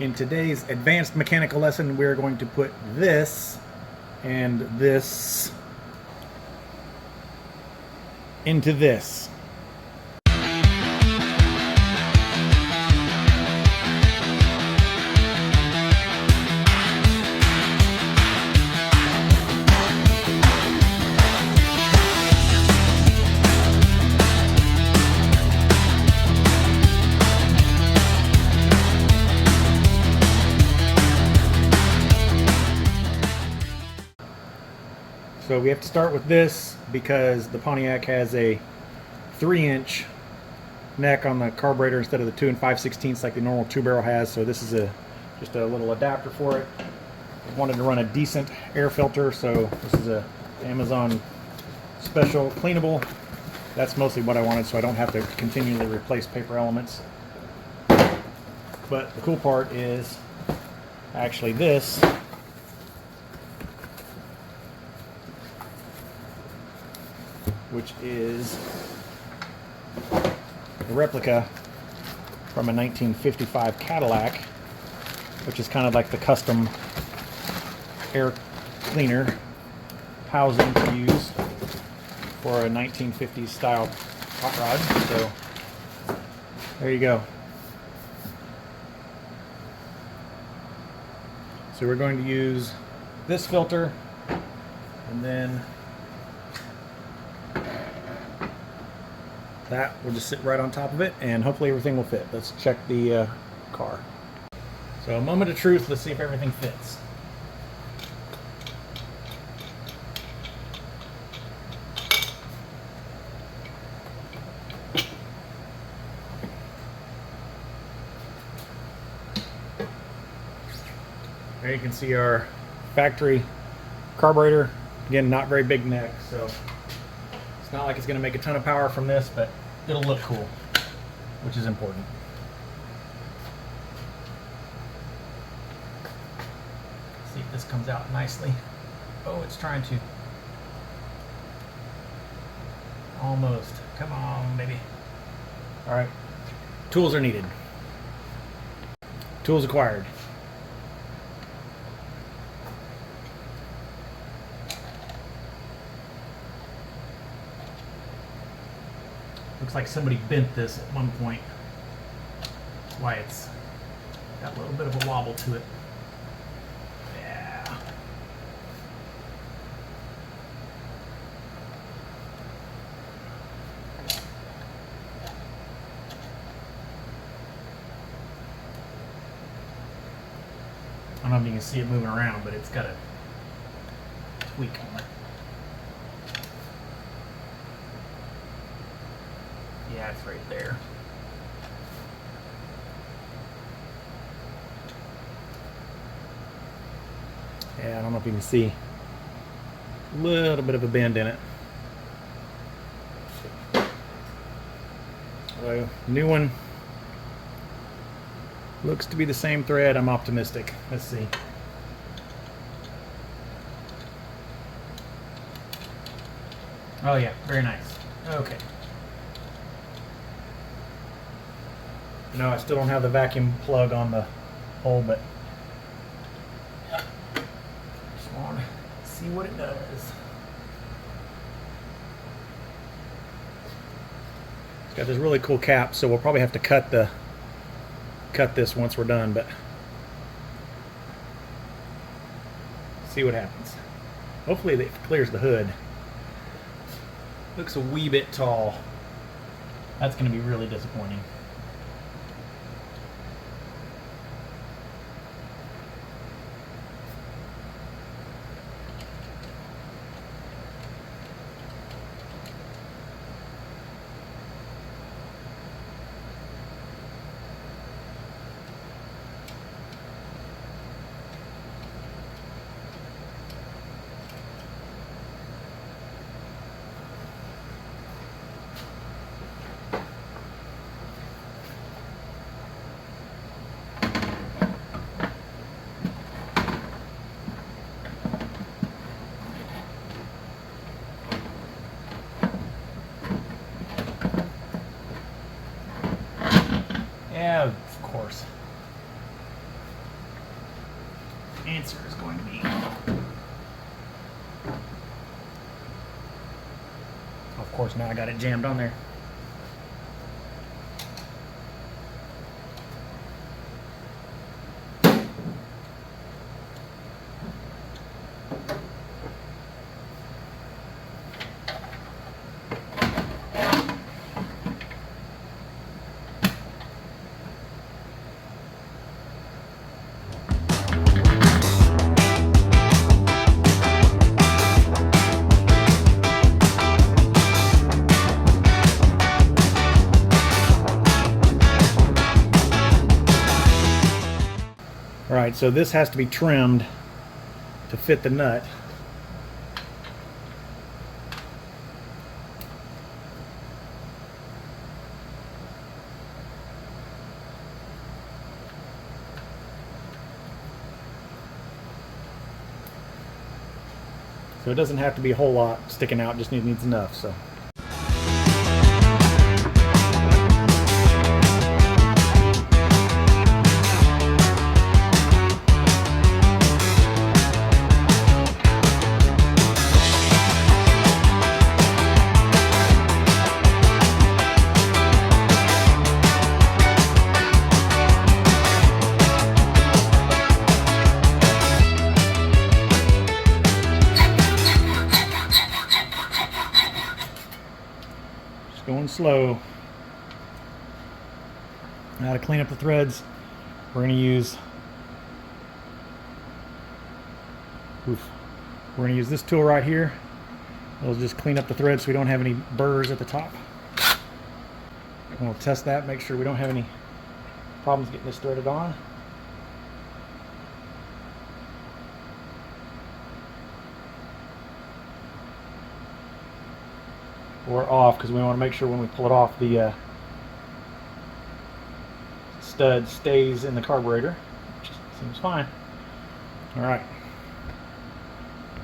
In today's advanced mechanical lesson, we're going to put this and this into this. So we have to start with this because the Pontiac has a 3-inch neck on the carburetor instead of the 2 5/16 like the normal 2-barrel has. So this is just a little adapter for it. I wanted to run a decent air filter, so this is a Amazon special cleanable. That's mostly what I wanted, so I don't have to continually replace paper elements. But the cool part is actually this. Which is a replica from a 1955 Cadillac, which is kind of like the custom air cleaner housing to use for a 1950s style hot rod. So there you go. So we're going to use this filter, and then that will just sit right on top of it, and hopefully everything will fit. Let's check the car. So a moment of truth, let's see if everything fits. There you can see our factory carburetor. Again, not very big neck, so it's not like it's going to make a ton of power from this, but it'll look cool, which is important. See if this comes out nicely. Oh, it's trying to. Almost. Come on, baby. All right. Tools are needed. Tools acquired. Looks like somebody bent this at one point. That's why it's got a little bit of a wobble to it. Yeah. I don't know if you can see it moving around, but it's got a tweak on it. Yeah, it's right there. Yeah, I don't know if you can see a little bit of a bend in it. So, new one. Looks to be the same thread. I'm optimistic. Let's see. Oh yeah, very nice. Okay. No, I still don't have the vacuum plug on the hole, but just want to see what it does. It's got this really cool cap, so we'll probably have to cut this once we're done, but see what happens. Hopefully it clears the hood. Looks a wee bit tall. That's going to be really disappointing. answer is going to be. Of course, now I got it jammed on there. Alright, so this has to be trimmed to fit the nut. So it doesn't have to be a whole lot sticking out, just needs enough. So. Going slow. Now to clean up the threads, we're going to use this tool right here. It'll just clean up the threads so we don't have any burrs at the top. And we'll test that, make sure we don't have any problems getting this threaded on. Or off, because we want to make sure when we pull it off the stud stays in the carburetor, which seems fine. Alright,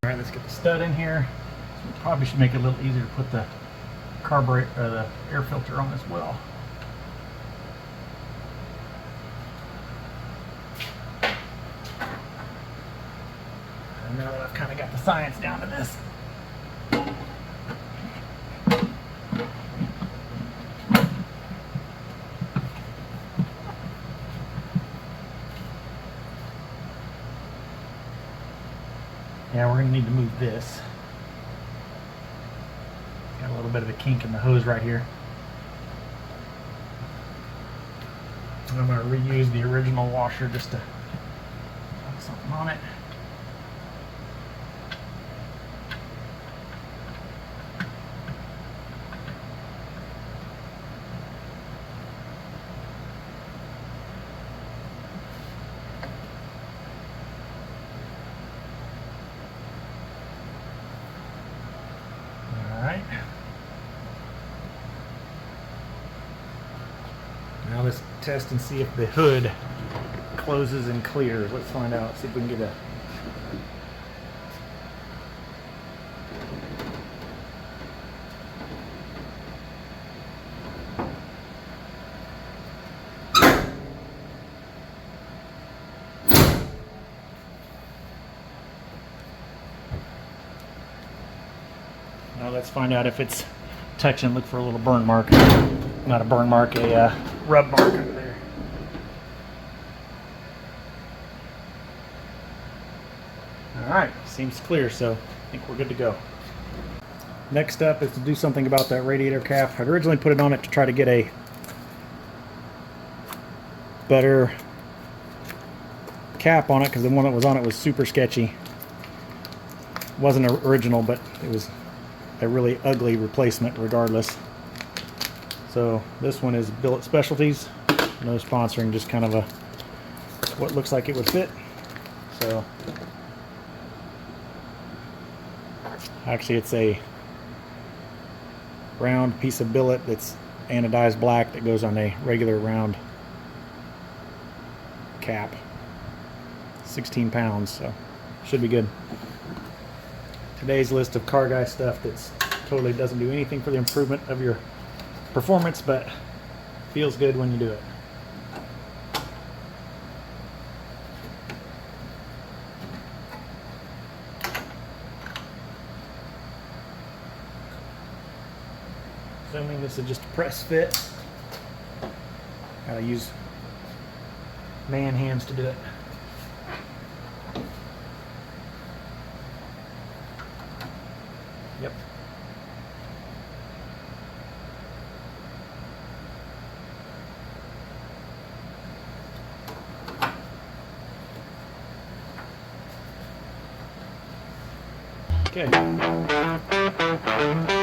let's get the stud in here. So we probably should make it a little easier to put the carburetor, the air filter on as well. And now that I've kind of got the science down to this, yeah, we're going to need to move this. Got a little bit of a kink in the hose right here. And I'm going to reuse the original washer just to put something on it. Alright. Now let's test and see if the hood closes and clears. Let's find out, see if we can get a Now let's find out if it's touching. Look for a little burn mark. Not a burn mark, a rub mark under there. Alright, seems clear, so I think we're good to go. Next up is to do something about that radiator cap. I'd originally put it on it to try to get a better cap on it, because the one that was on it was super sketchy. Wasn't original, but it was a really ugly replacement regardless. So this one is Billet Specialties. No sponsoring, just kind of a what looks like it would fit. So actually it's a round piece of billet that's anodized black that goes on a regular round cap. 16 pounds, so should be good. Today's list of car guy stuff that's totally doesn't do anything for the improvement of your performance, but feels good when you do it. Assuming this is just a press fit. Gotta use man hands to do it. Yep. Okay.